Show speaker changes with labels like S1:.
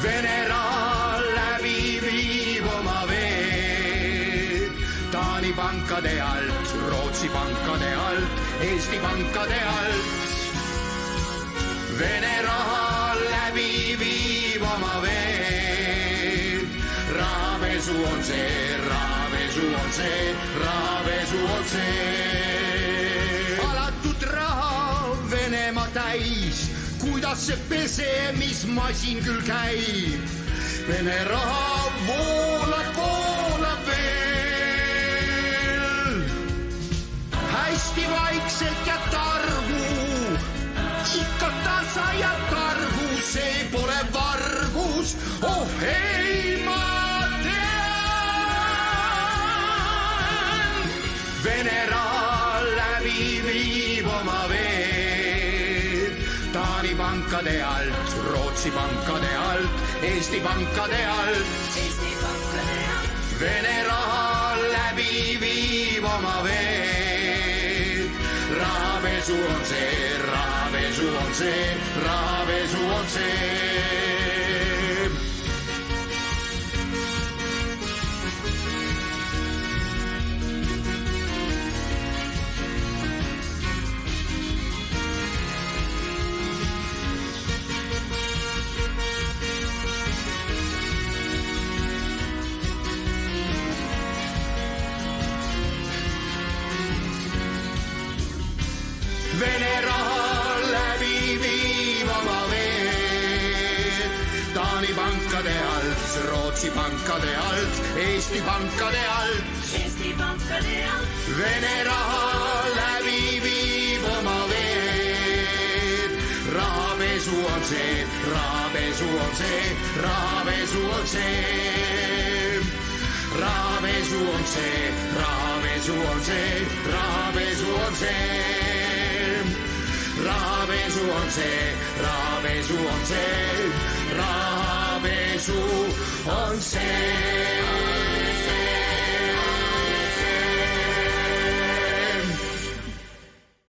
S1: Vene raha läbi viib oma veed. Taani pankade alt, Rootsi pankade alt, Eesti pankade alt. Vene raha läbi viib oma veed. Rahapesu on see, rahapesu on see, rahapesu on see. Alatud raha Venemaa täis, kuidas see pesemismasin küll käib. Vene raha voolab, voolab veel. Hästi vaikselt ja targu, ikka tasa ja targu, see pole vargus. Oh ei, ma tean. Vene raha läbi viib oma veed. Taani pankade alt, Rootsi pankade alt, Eesti pankade alt. Vene raha läbi viib oma veed. Rahapesu on see, rahapesu on see, rahapesu on see. Vene raha läbi viib oma veed. Taani pankade alt, Rootsi pankade alt, Eesti pankade alt. Vene raha läbi viib oma veed. Rahapesu on see, rahapesu on see, rahapesu on see. Rahapesu on see, rahapesu on see, rahapesu on see. Rahapesu on see, rahapesu on see, rahapesu on see.